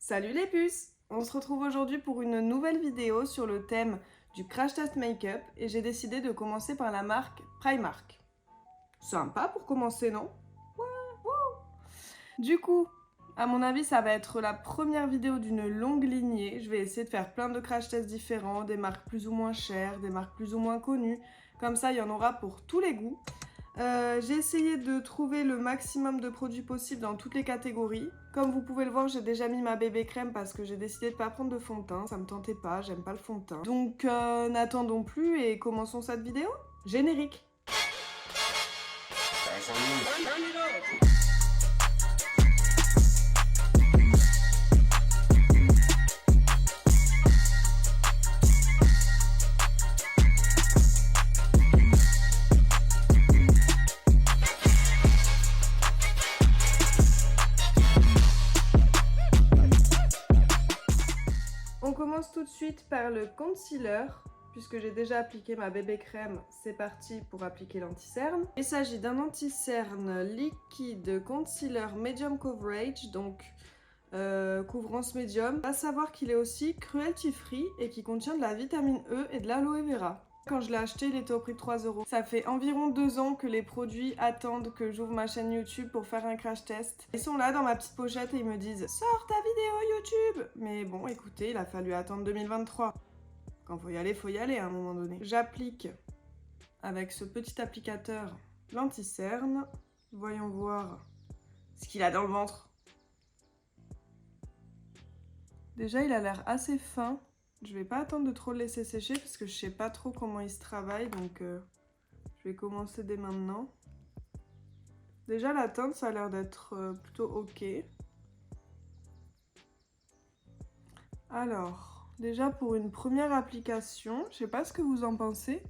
Salut les puces! On se retrouve aujourd'hui pour une nouvelle vidéo sur le thème du crash test make-up et j'ai décidé de commencer par la marque Primark. Sympa pour commencer, non? Du coup, à mon avis, ça va être la première vidéo d'une longue lignée. Je vais essayer de faire plein de crash tests différents, des marques plus ou moins chères, des marques plus ou moins connues. Comme ça, il y en aura pour tous les goûts. J'ai essayé de trouver le maximum de produits possibles dans toutes les catégories. Comme vous pouvez le voir, j'ai déjà mis ma bébé crème parce que j'ai décidé de pas prendre de fond de teint. Ça me tentait pas, j'aime pas le fond de teint. Donc n'attendons plus et commençons cette vidéo. Générique. On commence tout de suite par le concealer. Puisque j'ai déjà appliqué ma bébé crème, c'est parti pour appliquer l'anti-cerne. Il s'agit d'un anti-cerne liquide concealer medium coverage, donc couvrance médium. À savoir qu'il est aussi cruelty free et qui contient de la vitamine E et de l'aloe vera. Quand je l'ai acheté, il était au prix de 3 €. Ça fait environ 2 ans que les produits attendent que j'ouvre ma chaîne YouTube pour faire un crash test. Ils sont là dans ma petite pochette et ils me disent « Sors ta vidéo YouTube !» Mais bon, écoutez, il a fallu attendre 2023. Quand faut y aller à un moment donné. J'applique avec ce petit applicateur l'anti-cerne. Voyons voir ce qu'il a dans le ventre. Déjà, il a l'air assez fin. Je vais pas attendre de trop le laisser sécher parce que je sais pas trop comment il se travaille. Donc, je vais commencer dès maintenant. Déjà, la teinte, ça a l'air d'être plutôt ok. Alors... Déjà pour une première application, je sais pas ce que vous en pensez,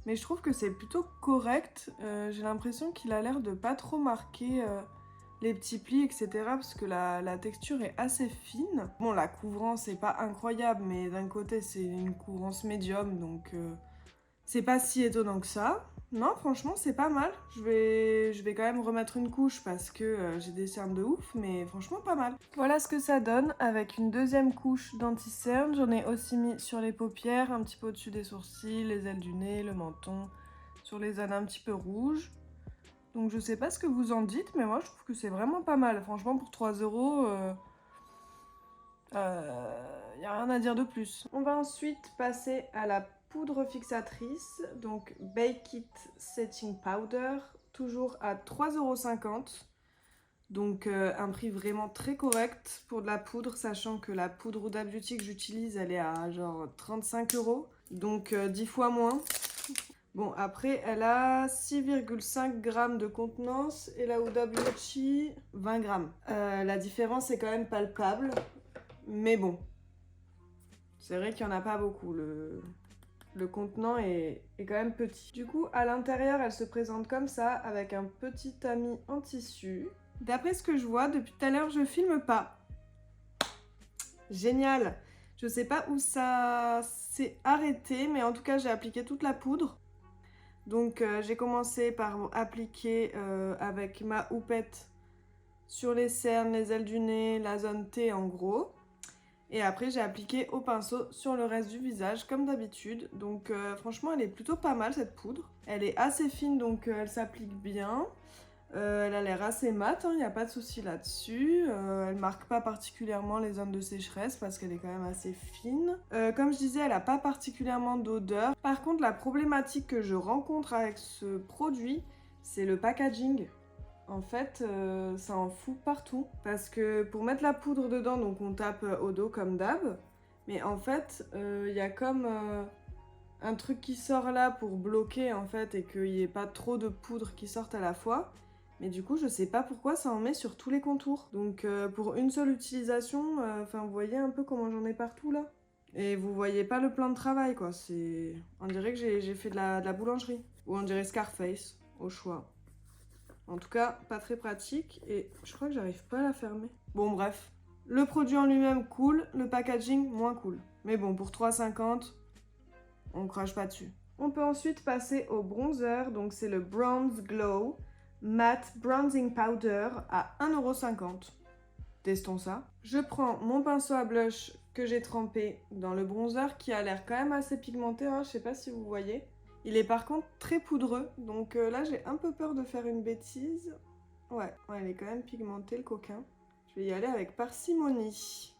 mais je trouve que c'est plutôt correct. J'ai l'impression qu'il a l'air de pas trop marquer les petits plis, etc. Parce que la texture est assez fine. Bon, la couvrance est pas incroyable, mais d'un côté c'est une couvrance médium, donc c'est pas si étonnant que ça. Non, franchement, c'est pas mal. Je vais quand même remettre une couche parce que j'ai des cernes de ouf, mais franchement, pas mal. Voilà ce que ça donne avec une deuxième couche d'anti-cerne. J'en ai aussi mis sur les paupières, un petit peu au-dessus des sourcils, les ailes du nez, le menton, sur les zones un petit peu rouges. Donc je sais pas ce que vous en dites, mais moi je trouve que c'est vraiment pas mal. Franchement, pour 3 €, y a rien à dire de plus. On va ensuite passer à la poudre fixatrice, donc Bake It Setting Powder, toujours à 3,50 €. Donc un prix vraiment très correct pour de la poudre, sachant que la poudre Huda Beauty que j'utilise, elle est à genre 35 €, donc 10 fois moins. Bon, après, elle a 6,5 grammes de contenance et la Huda Beauty, 20 grammes. La différence est quand même palpable, mais bon, c'est vrai qu'il n'y en a pas beaucoup. Le contenant est quand même petit. Du coup, à l'intérieur, elle se présente comme ça, avec un petit tamis en tissu. D'après ce que je vois, depuis tout à l'heure, je filme pas. Génial! Je sais pas où ça s'est arrêté, mais en tout cas, j'ai appliqué toute la poudre. Donc, j'ai commencé par appliquer avec ma houppette sur les cernes, les ailes du nez, la zone T en gros. Et après, j'ai appliqué au pinceau sur le reste du visage, comme d'habitude. Donc franchement, elle est plutôt pas mal, cette poudre. Elle est assez fine, donc elle s'applique bien. Elle a l'air assez mate, il n'y a pas de souci là-dessus. Elle marque pas particulièrement les zones de sécheresse parce qu'elle est quand même assez fine. Comme je disais, elle n'a pas particulièrement d'odeur. Par contre, la problématique que je rencontre avec ce produit, c'est le packaging. En fait, ça en fout partout. Parce que pour mettre la poudre dedans, donc on tape au dos comme d'hab. Mais en fait, il y a comme un truc qui sort là pour bloquer en fait et qu'il n'y ait pas trop de poudre qui sorte à la fois. Mais du coup, je sais pas pourquoi ça en met sur tous les contours. Donc pour une seule utilisation, vous voyez un peu comment j'en ai partout là. Et vous voyez pas le plan de travail quoi. On dirait que j'ai fait de la boulangerie. Ou on dirait Scarface, au choix. En tout cas, pas très pratique et je crois que j'arrive pas à la fermer. Bon bref, le produit en lui-même cool, le packaging moins cool. Mais bon, pour 3,50 €, on crache pas dessus. On peut ensuite passer au bronzer, donc c'est le Bronze Glow Matte Bronzing Powder à 1,50 €. testons ça. Je prends mon pinceau à blush que j'ai trempé dans le bronzer qui a l'air quand même assez pigmenté, hein, je sais pas si vous voyez. Il est par contre très poudreux, donc là j'ai un peu peur de faire une bêtise. Ouais, il est quand même pigmenté le coquin. Je vais y aller avec parcimonie.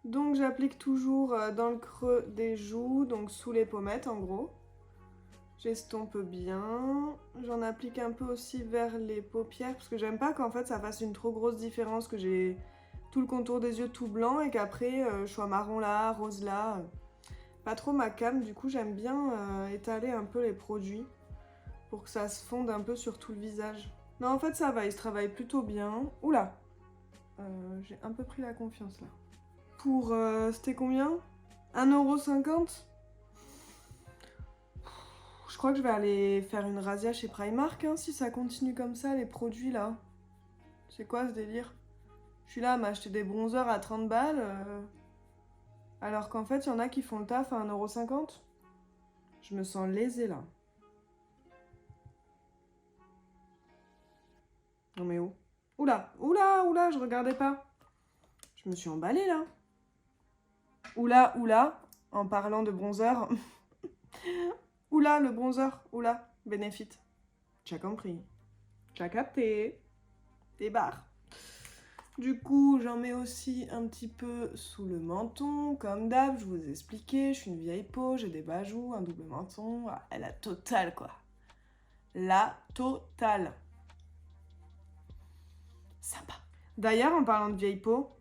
Donc j'applique toujours dans le creux des joues, donc sous les pommettes en gros. J'estompe bien. J'en applique un peu aussi vers les paupières parce que j'aime pas qu'en fait ça fasse une trop grosse différence, que j'ai tout le contour des yeux tout blanc et qu'après je sois marron là, rose là. Pas trop ma came, du coup j'aime bien étaler un peu les produits pour que ça se fonde un peu sur tout le visage. Non en fait ça va, il se travaille plutôt bien. Oula, j'ai un peu pris la confiance là. Pour, c'était combien? 1,50 €. Je crois que je vais aller faire une razzia chez Primark, hein, si ça continue comme ça, les produits là. C'est quoi ce délire? Je suis là à m'acheter des bronzers à 30 balles, alors qu'en fait, il y en a qui font le taf à 1,50 €. Je me sens lésée là. Non mais oh. Oula, je regardais pas. Je me suis emballée là. Oula, en parlant de bronzer. Oula, le bronzer, oula, Benefit. Tu as compris. Tu as capté. Des barres. Du coup, j'en mets aussi un petit peu sous le menton, comme d'hab, je vous ai expliqué, je suis une vieille peau, j'ai des bajoux, un double menton, la totale quoi. La totale. Sympa. D'ailleurs, en parlant de vieille peau,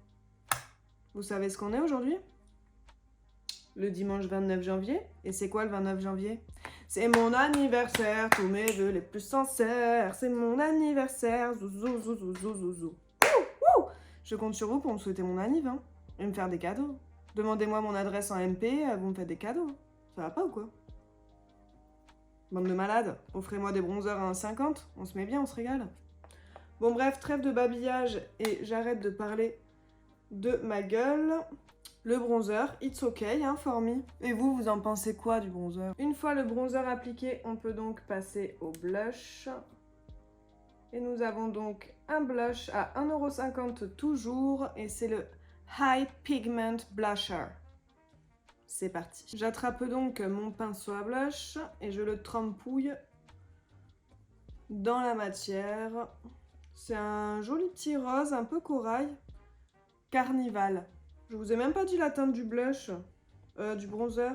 vous savez ce qu'on est aujourd'hui? Le dimanche 29 janvier. Et c'est quoi le 29 janvier? C'est mon anniversaire, tous mes vœux les plus sincères. C'est mon anniversaire, zouzou, zouzou, zouzou, zouzou. Je compte sur vous pour me souhaiter mon anniv, hein, et me faire des cadeaux. Demandez-moi mon adresse en MP, vous me faites des cadeaux. Ça va pas ou quoi? Bande de malades, offrez-moi des bronzers à 1,50 €, on se met bien, on se régale. Bon bref, trêve de babillage et j'arrête de parler de ma gueule. Le bronzer, it's ok, hein, for me. Et vous, vous en pensez quoi du bronzer? Une fois le bronzer appliqué, on peut donc passer au blush. Et nous avons donc un blush à 1,50 € toujours, et c'est le High Pigment Blusher. C'est parti. J'attrape donc mon pinceau à blush et je le trempouille dans la matière. C'est un joli petit rose, un peu corail, carnival. Je vous ai même pas dit la teinte du blush, du bronzer.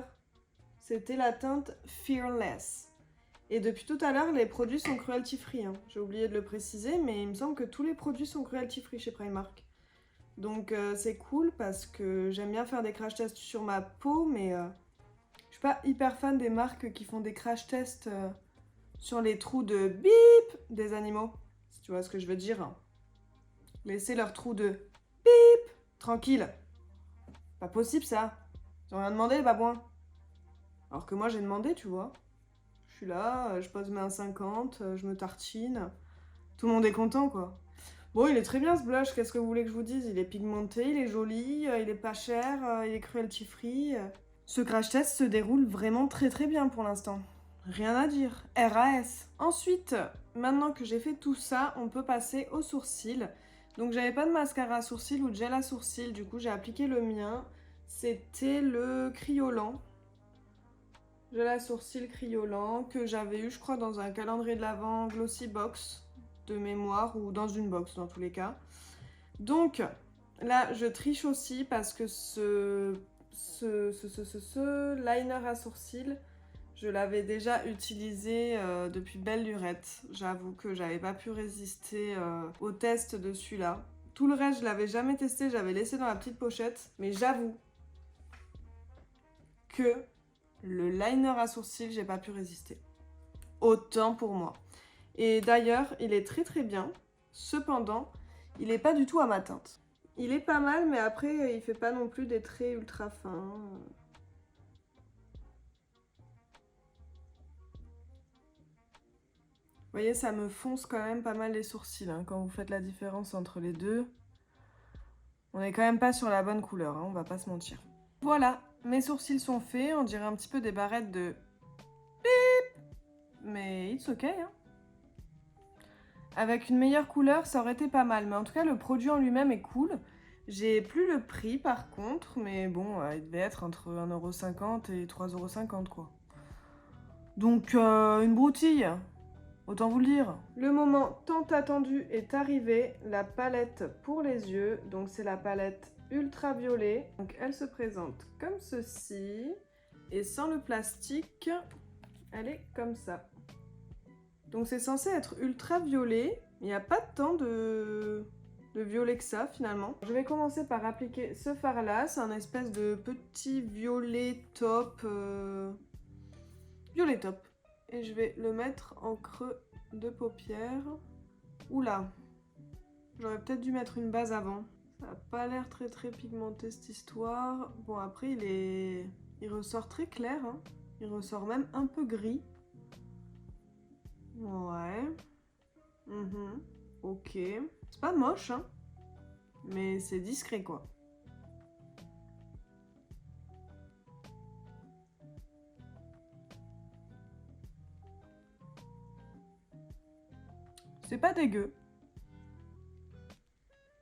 C'était la teinte Fearless. Et depuis tout à l'heure, les produits sont cruelty free. Hein. J'ai oublié de le préciser, mais il me semble que tous les produits sont cruelty free chez Primark. Donc c'est cool parce que j'aime bien faire des crash tests sur ma peau, mais je suis pas hyper fan des marques qui font des crash tests sur les trous de bip des animaux. Si tu vois ce que je veux dire. Hein. Laisser leur trou de bip tranquille. Pas possible ça. Ils ont rien demandé les babouins. Alors que moi j'ai demandé, tu vois. Je suis là, je pose mes 1,50 €, je me tartine. Tout le monde est content, quoi. Bon, il est très bien ce blush, qu'est-ce que vous voulez que je vous dise? Il est pigmenté, il est joli, il est pas cher, il est cruelty free. Ce crash test se déroule vraiment très très bien pour l'instant. Rien à dire. RAS. Ensuite, maintenant que j'ai fait tout ça, on peut passer aux sourcils. Donc j'avais pas de mascara à sourcils ou de gel à sourcils, du coup j'ai appliqué le mien. C'était le Kryolan. Gel à sourcils Kryolan que j'avais eu, je crois, dans un calendrier de l'Avent Glossy Box de mémoire ou dans une box dans tous les cas. Donc là, je triche aussi parce que ce liner à sourcils, je l'avais déjà utilisé depuis belle lurette. J'avoue que j'avais pas pu résister au test de celui-là. Tout le reste, je l'avais jamais testé, j'avais laissé dans la petite pochette. Mais j'avoue que le liner à sourcils, j'ai pas pu résister. Autant pour moi. Et d'ailleurs, il est très très bien. Cependant, il est pas du tout à ma teinte. Il est pas mal, mais après, il fait pas non plus des traits ultra fins. Vous voyez, ça me fonce quand même pas mal les sourcils, hein, quand vous faites la différence entre les deux. On est quand même pas sur la bonne couleur, hein, on va pas se mentir. Voilà, mes sourcils sont faits, on dirait un petit peu des barrettes de... Bip. Mais it's ok, hein. Avec une meilleure couleur, ça aurait été pas mal. Mais en tout cas, le produit en lui-même est cool. J'ai plus le prix par contre, mais bon, il devait être entre 1,50 € et 3,50 € quoi. Donc, une broutille, autant vous le dire. Le moment tant attendu est arrivé, la palette pour les yeux. Donc, c'est la palette ultraviolet. Donc, elle se présente comme ceci. Et sans le plastique, elle est comme ça. Donc, c'est censé être ultraviolet. Il n'y a pas tant de violet que ça finalement. Je vais commencer par appliquer ce fard là, c'est un espèce de petit violet top. Violet top. Et je vais le mettre en creux de paupière. Oula, j'aurais peut-être dû mettre une base avant. Ça n'a pas l'air très pigmenté cette histoire. Bon après il ressort très clair, hein. Il ressort même un peu gris. Ouais. Ok. C'est pas moche, hein. Mais c'est discret, quoi. C'est pas dégueu.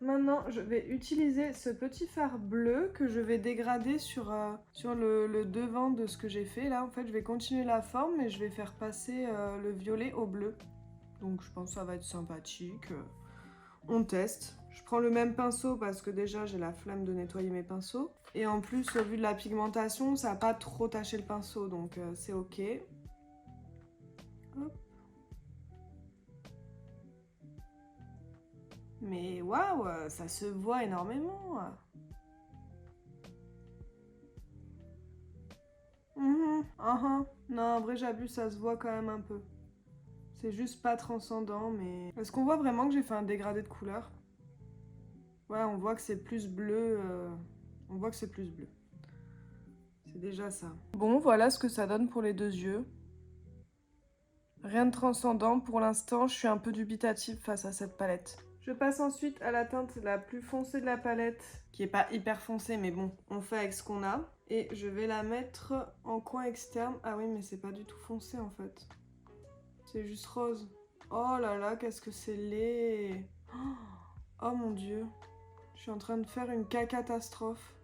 Maintenant, je vais utiliser ce petit fard bleu que je vais dégrader sur le devant de ce que j'ai fait. Là, en fait, je vais continuer la forme, mais je vais faire passer le violet au bleu. Donc, je pense que ça va être sympathique. On teste. Je prends le même pinceau parce que déjà, j'ai la flemme de nettoyer mes pinceaux. Et en plus, au vu de la pigmentation, ça n'a pas trop taché le pinceau, donc c'est ok. Hop. Mais waouh, ça se voit énormément. Non, en vrai, j'abuse, ça se voit quand même un peu. C'est juste pas transcendant, mais... Est-ce qu'on voit vraiment que j'ai fait un dégradé de couleur? Ouais, on voit que c'est plus bleu. On voit que c'est plus bleu. C'est déjà ça. Bon, voilà ce que ça donne pour les deux yeux. Rien de transcendant. Pour l'instant, je suis un peu dubitative face à cette palette. Je passe ensuite à la teinte la plus foncée de la palette, qui est pas hyper foncée, mais bon, on fait avec ce qu'on a. Et je vais la mettre en coin externe. Ah oui, mais c'est pas du tout foncé en fait. C'est juste rose. Oh là là, qu'est-ce que c'est laid. Oh mon dieu. Je suis en train de faire une catastrophe.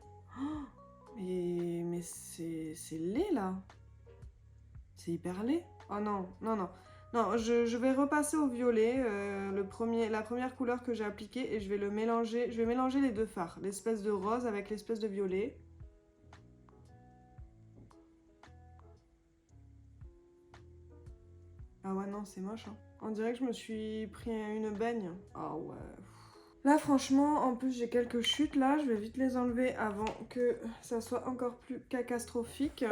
Mais c'est laid là. C'est hyper laid. Oh non. Non, je vais repasser au violet, la première couleur que j'ai appliquée, et je vais le mélanger. Je vais mélanger les deux fards, l'espèce de rose avec l'espèce de violet. Ah ouais, non, c'est moche, hein. On dirait que je me suis pris une baigne. Ah ouais. Là, franchement, en plus, j'ai quelques chutes, là. Je vais vite les enlever avant que ça soit encore plus catastrophique.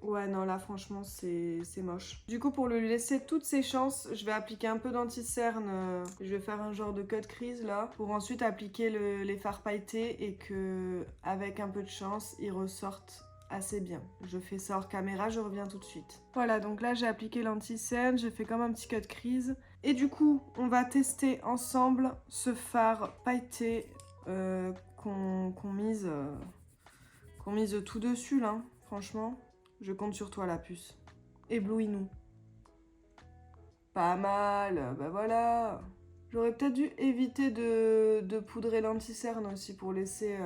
Ouais, non, là, franchement, c'est moche. Du coup, pour lui laisser toutes ses chances, je vais appliquer un peu d'anti-cerne. Je vais faire un genre de cut crease, là, pour ensuite appliquer les fards pailletés et que, avec un peu de chance, ils ressortent assez bien. Je fais ça hors caméra, je reviens tout de suite. Voilà, donc là, j'ai appliqué l'anti-cerne, j'ai fait comme un petit cut crease. Et du coup, on va tester ensemble ce fard pailleté qu'on mise tout dessus, là, franchement. Je compte sur toi, la puce. Éblouis-nous. Pas mal, bah voilà. J'aurais peut-être dû éviter de poudrer l'anti-cerne aussi pour laisser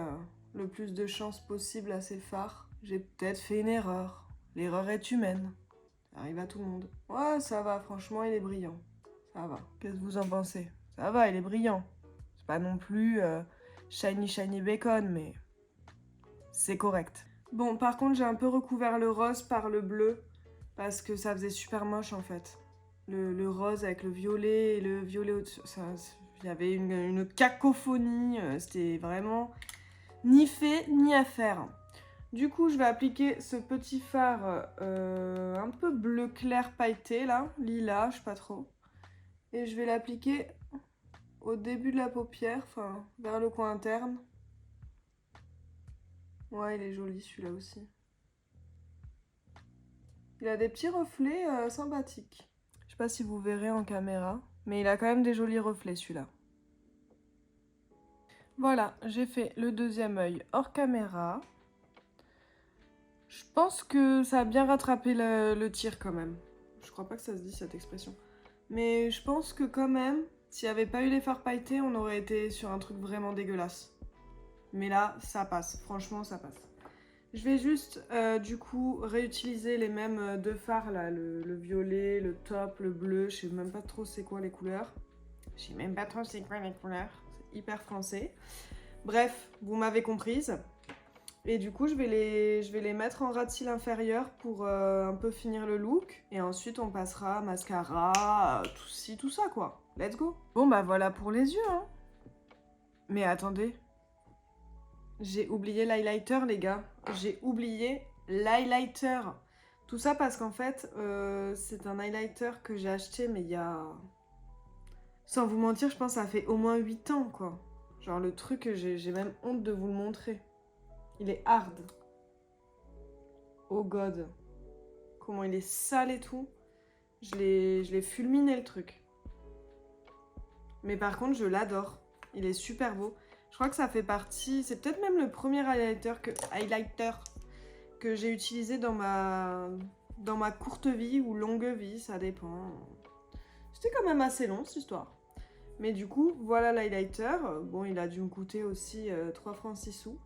le plus de chance possible à ces fards. J'ai peut-être fait une erreur. L'erreur est humaine. Ça arrive à tout le monde. Ouais, ça va, franchement, il est brillant. Ça va. Qu'est-ce que vous en pensez? Ça va, il est brillant. C'est pas non plus shiny bacon, mais c'est correct. Bon, par contre, j'ai un peu recouvert le rose par le bleu parce que ça faisait super moche en fait. Le rose avec le violet et le violet au-dessus, il y avait une cacophonie, c'était vraiment ni fait ni à faire. Du coup, je vais appliquer ce petit fard un peu bleu clair pailleté là, lilas, je sais pas trop. Et je vais l'appliquer au début de la paupière, enfin vers le coin interne. Ouais, il est joli celui-là aussi. Il a des petits reflets sympathiques. Je sais pas si vous verrez en caméra, mais il a quand même des jolis reflets celui-là. Voilà, j'ai fait le deuxième œil hors caméra. Je pense que ça a bien rattrapé le tir quand même. crois pas que ça se dit cette expression. Mais je pense que quand même, s'il n'y avait pas eu les fards pailletés, on aurait été sur un truc vraiment dégueulasse. Mais là, ça passe. Franchement, ça passe. Je vais juste, du coup, réutiliser les mêmes deux fards, là. Le violet, le taupe, le bleu. Je sais même pas trop c'est quoi les couleurs. Je sais même pas trop c'est quoi les couleurs. C'est hyper français. Bref, vous m'avez comprise. Et du coup, je vais les mettre en ras de cils inférieur pour un peu finir le look. Et ensuite, on passera mascara, tout ci, tout ça, quoi. Let's go. Bon, bah voilà pour les yeux, hein. Mais attendez. J'ai oublié l'highlighter, les gars. J'ai oublié l'highlighter. Tout ça parce qu'en fait, c'est un highlighter que j'ai acheté, mais il y a... Sans vous mentir, je pense que ça fait au moins 8 ans, quoi. Genre le truc, j'ai même honte de vous le montrer. Il est hard. Oh god. Comment il est sale et tout. Je l'ai fulminé le truc. Mais par contre, je l'adore. Il est super beau. Je crois que ça fait partie... C'est peut-être même le premier highlighter que j'ai utilisé dans ma courte vie ou longue vie, ça dépend. C'était quand même assez long, cette histoire. Mais du coup, voilà l'highlighter. Bon, il a dû me coûter aussi 3 francs 6 sous.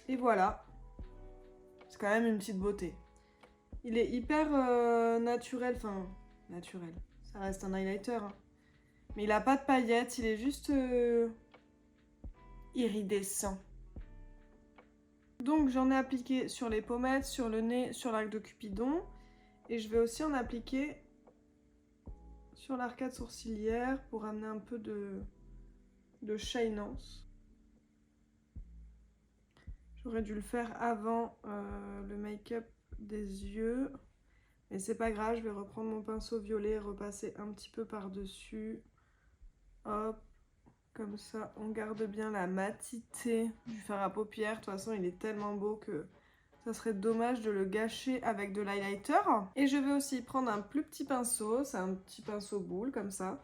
Et voilà. C'est quand même une petite beauté. Il est hyper naturel. Enfin, naturel. Ça reste un highlighter, hein. Mais il a pas de paillettes, il est juste iridescent. Donc j'en ai appliqué sur les pommettes, sur le nez, sur l'arc de Cupidon. Et je vais aussi en appliquer sur l'arcade sourcilière pour amener un peu de shinance. J'aurais dû le faire avant le make-up des yeux. Mais c'est pas grave, je vais reprendre mon pinceau violet et repasser un petit peu par-dessus. Hop, comme ça on garde bien la matité du fard à paupières. De toute façon il est tellement beau que ça serait dommage de le gâcher avec de l'highlighter. Et je vais aussi prendre un plus petit pinceau, c'est un petit pinceau boule comme ça,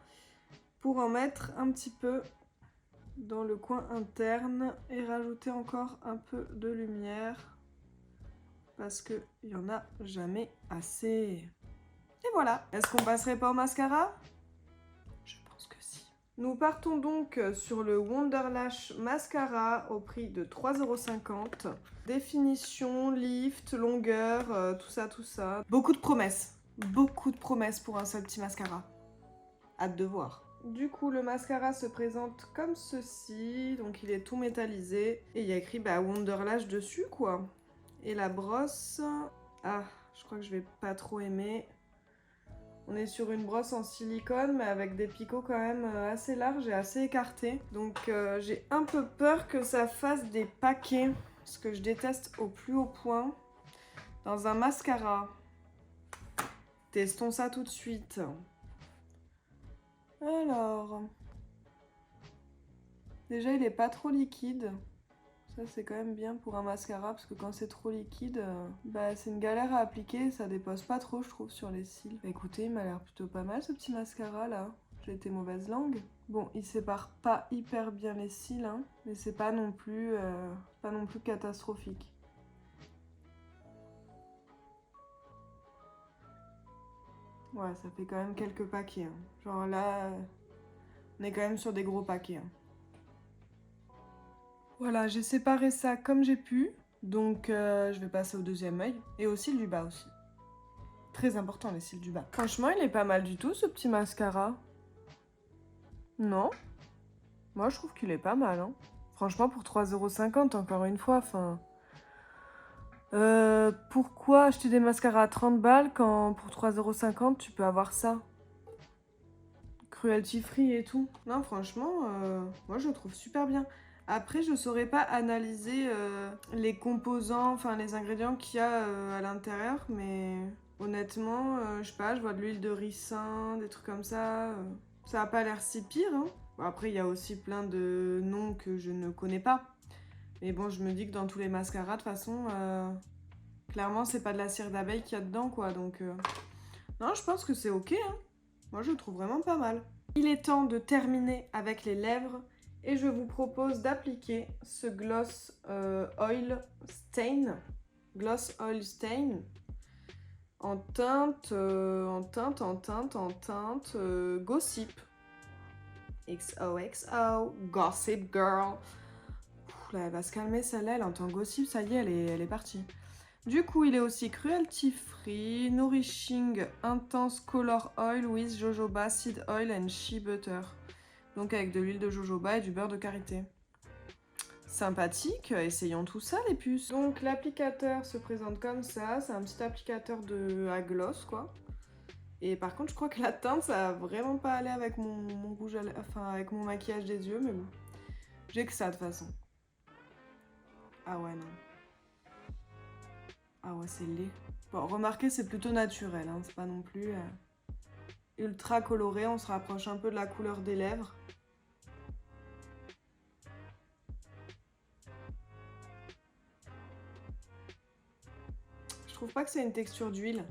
pour en mettre un petit peu dans le coin interne et rajouter encore un peu de lumière parce qu'il n'y en a jamais assez. Et voilà. Est-ce qu'on passerait pas au mascara ? Je pense que si. Nous partons donc sur le Wonderlash Mascara au prix de 3,50 €. Définition, lift, longueur, tout ça, tout ça. Beaucoup de promesses. Beaucoup de promesses pour un seul petit mascara. Hâte de voir. Du coup, le mascara se présente comme ceci. Donc, il est tout métallisé. Et il y a écrit Wonderlash dessus, quoi. Et la brosse... Ah, je crois que je vais pas trop aimer. On est sur une brosse en silicone, mais avec des picots quand même assez larges et assez écartés. Donc j'ai un peu peur que ça fasse des paquets, ce que je déteste au plus haut point, dans un mascara. Testons ça tout de suite. Alors... Déjà, il est pas trop liquide. Ça, c'est quand même bien pour un mascara, parce que quand c'est trop liquide, c'est une galère à appliquer, ça dépose pas trop, je trouve, sur les cils. Bah, écoutez, il m'a l'air plutôt pas mal, ce petit mascara, là. J'ai été mauvaise langue. Bon, il sépare pas hyper bien les cils, hein, mais c'est pas non plus catastrophique. Ouais, ça fait quand même quelques paquets, hein. Genre là, on est quand même sur des gros paquets, hein. Voilà, j'ai séparé ça comme j'ai pu, donc je vais passer au deuxième œil, et au cil du bas aussi. Très important les cils du bas. Franchement, il est pas mal du tout ce petit mascara. Non? Moi je trouve qu'il est pas mal, hein. Franchement pour 3,50 € encore une fois, enfin... pourquoi acheter des mascaras à 30 balles quand pour 3,50 € tu peux avoir ça? Cruelty free et tout. Non franchement, moi je le trouve super bien. Après, je saurais pas analyser les composants, enfin les ingrédients qu'il y a à l'intérieur, mais honnêtement, je sais pas, je vois de l'huile de ricin, des trucs comme ça. Ça a pas l'air si pire, hein. Bon, après, il y a aussi plein de noms que je ne connais pas. Mais bon, je me dis que dans tous les mascaras, de toute façon, clairement, c'est pas de la cire d'abeille qu'il y a dedans, quoi. Donc, non, je pense que c'est ok, hein. Moi, je le trouve vraiment pas mal. Il est temps de terminer avec les lèvres. Et je vous propose d'appliquer ce Gloss Oil Stain. Gloss Oil Stain. Gossip. XOXO, Gossip Girl. Là, elle va se calmer celle-là, elle entend Gossip, ça y est, elle est partie. Du coup, il est aussi cruelty free, nourishing intense color oil with jojoba, seed oil and shea butter. Donc avec de l'huile de jojoba et du beurre de karité. Sympathique, essayons tout ça les puces. Donc l'applicateur se présente comme ça, c'est un petit applicateur à gloss quoi. Et par contre je crois que la teinte ça va vraiment pas aller avec mon rouge à lèvres, enfin avec mon maquillage des yeux mais bon. J'ai que ça de toute façon. Ah ouais non. Ah ouais c'est laid. Bon remarquez c'est plutôt naturel, hein, c'est pas non plus ultra coloré, on se rapproche un peu de la couleur des lèvres. Je trouve pas que c'est une texture d'huile.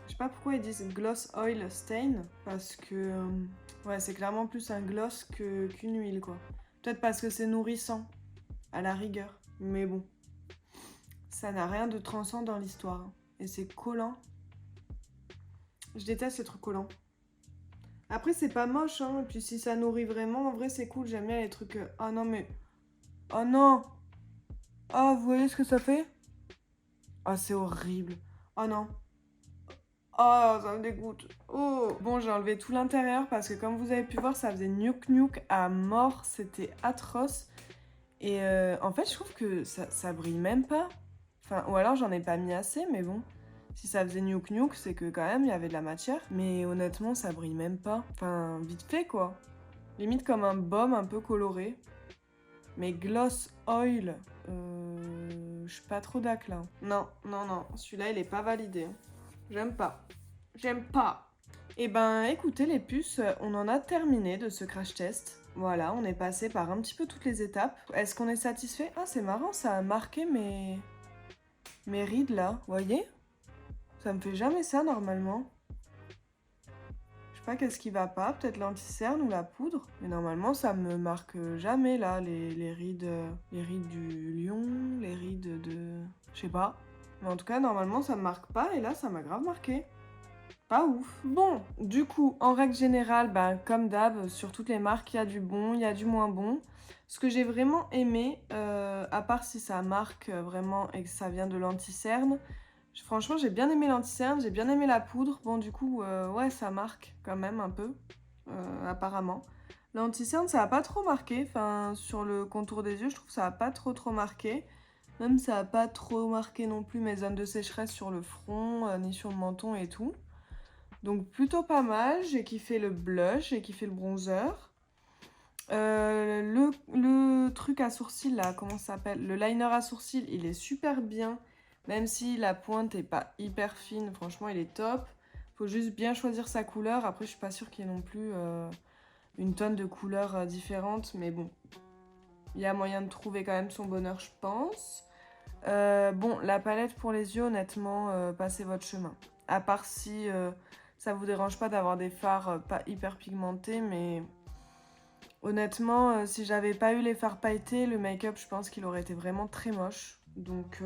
Je sais pas pourquoi ils disent gloss oil stain, parce que ouais, c'est clairement plus un gloss qu'une huile quoi. Peut-être parce que c'est nourrissant, à la rigueur. Mais bon, ça n'a rien de transcendant dans l'histoire. Hein. Et c'est collant. Je déteste les trucs collants. Après, c'est pas moche, hein. Et puis si ça nourrit vraiment, en vrai, c'est cool. J'aime bien les trucs... Oh non, mais... Oh non. Oh, vous voyez ce que ça fait? Oh, c'est horrible. Oh non. Oh, ça me dégoûte. Oh. Bon, j'ai enlevé tout l'intérieur parce que comme vous avez pu voir, ça faisait gnouk à mort. C'était atroce. Et en fait, je trouve que ça brille même pas. Enfin, ou alors j'en ai pas mis assez, mais bon. Si ça faisait gnouk, c'est que quand même, il y avait de la matière. Mais honnêtement, ça brille même pas. Enfin, vite fait, quoi. Limite comme un baume un peu coloré. Mais gloss oil, je suis pas trop d'accord là. Non, non, non. Celui-là, il est pas validé. Hein. J'aime pas. J'aime pas. Eh ben, écoutez les puces, on en a terminé de ce crash test. Voilà, on est passé par un petit peu toutes les étapes. Est-ce qu'on est satisfait? Ah, c'est marrant, ça a marqué mes rides là, vous voyez? Ça me fait jamais ça normalement. Je sais pas qu'est-ce qui va pas, peut-être l'anti-cerne ou la poudre. Mais normalement, ça me marque jamais là, les rides du lion, les rides de... Je sais pas. Mais en tout cas, normalement, ça me marque pas et là, ça m'a grave marqué. Pas ouf. Bon, du coup, en règle générale, bah, comme d'hab, sur toutes les marques, il y a du bon, il y a du moins bon. Ce que j'ai vraiment aimé, à part si ça marque vraiment et que ça vient de l'anti-cerne, franchement, j'ai bien aimé l'anti-cerne, j'ai bien aimé la poudre. Bon, du coup, ouais, ça marque quand même un peu, apparemment. L'anti-cerne, ça a pas trop marqué. Enfin, sur le contour des yeux, je trouve que ça a pas trop marqué. Même ça a pas trop marqué non plus mes zones de sécheresse sur le front, ni sur le menton et tout. Donc plutôt pas mal, j'ai kiffé le blush, j'ai kiffé le bronzer. Le truc à sourcils là, comment ça s'appelle? Le liner à sourcils, il est super bien. Même si la pointe est pas hyper fine, franchement il est top. Faut juste bien choisir sa couleur. Après je suis pas sûre qu'il y ait non plus une tonne de couleurs différentes. Mais bon, il y a moyen de trouver quand même son bonheur je pense. Bon, la palette pour les yeux, honnêtement, passez votre chemin. À part si ça vous dérange pas d'avoir des fards pas hyper pigmentés, mais honnêtement, si j'avais pas eu les fards pailletés, le make-up, je pense qu'il aurait été vraiment très moche. Donc,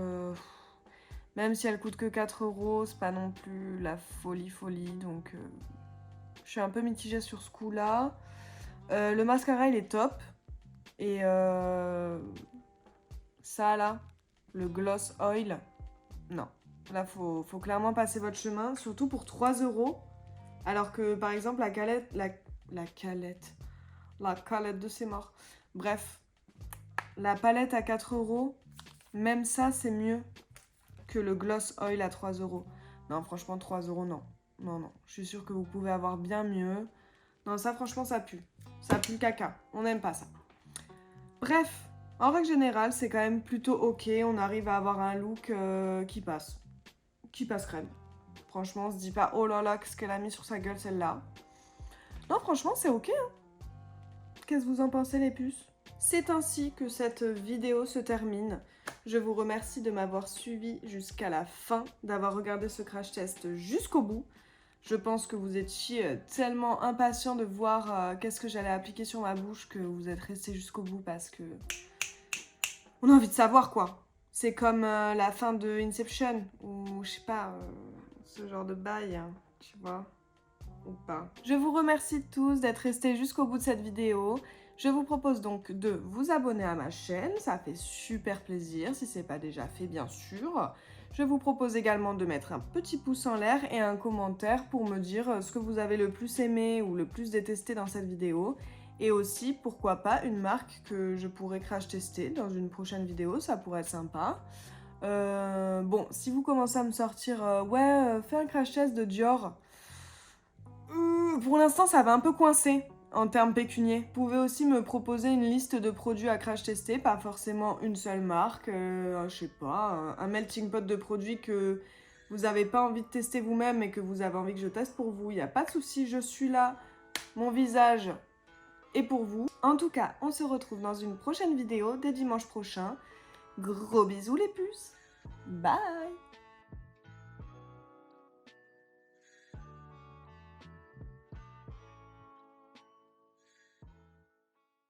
même si elle coûte que 4 €, c'est pas non plus la folie. Donc, je suis un peu mitigée sur ce coup-là. Le mascara, il est top. Et ça, là, le gloss oil, non. Là, faut clairement passer votre chemin, surtout pour 3 €. Alors que, par exemple, la calette de ses morts. Bref, la palette à 4 €, même ça, c'est mieux que le gloss oil à 3 €. Non, franchement, 3 €, non. Non. Je suis sûre que vous pouvez avoir bien mieux. Non, ça, franchement, ça pue. Ça pue le caca. On n'aime pas ça. Bref, en règle générale, c'est quand même plutôt ok. On arrive à avoir un look qui passe. Qui passe crème. Franchement, on se dit pas, oh là là, qu'est-ce qu'elle a mis sur sa gueule celle-là. Non, franchement, c'est ok. Hein. Qu'est-ce que vous en pensez, les puces? C'est ainsi que cette vidéo se termine. Je vous remercie de m'avoir suivi jusqu'à la fin, d'avoir regardé ce crash test jusqu'au bout. Je pense que vous étiez tellement impatient de voir qu'est-ce que j'allais appliquer sur ma bouche que vous êtes restés jusqu'au bout parce que... On a envie de savoir quoi. C'est comme la fin de Inception, ou je sais pas... ce genre de bail, hein, tu vois, ou pas. Je vous remercie tous d'être restés jusqu'au bout de cette vidéo. Je vous propose donc de vous abonner à ma chaîne, ça fait super plaisir si ce n'est pas déjà fait bien sûr. Je vous propose également de mettre un petit pouce en l'air et un commentaire pour me dire ce que vous avez le plus aimé ou le plus détesté dans cette vidéo. Et aussi, pourquoi pas, une marque que je pourrais crash tester dans une prochaine vidéo, ça pourrait être sympa. Bon, si vous commencez à me sortir, fais un crash test de Dior. Pour l'instant, ça va un peu coincer en termes pécuniers. Vous pouvez aussi me proposer une liste de produits à crash tester, pas forcément une seule marque, je sais pas, un melting pot de produits que vous n'avez pas envie de tester vous-même et que vous avez envie que je teste pour vous. Il n'y a pas de souci, je suis là, mon visage est pour vous. En tout cas, on se retrouve dans une prochaine vidéo dès dimanche prochain. Gros bisous les puces. Bye!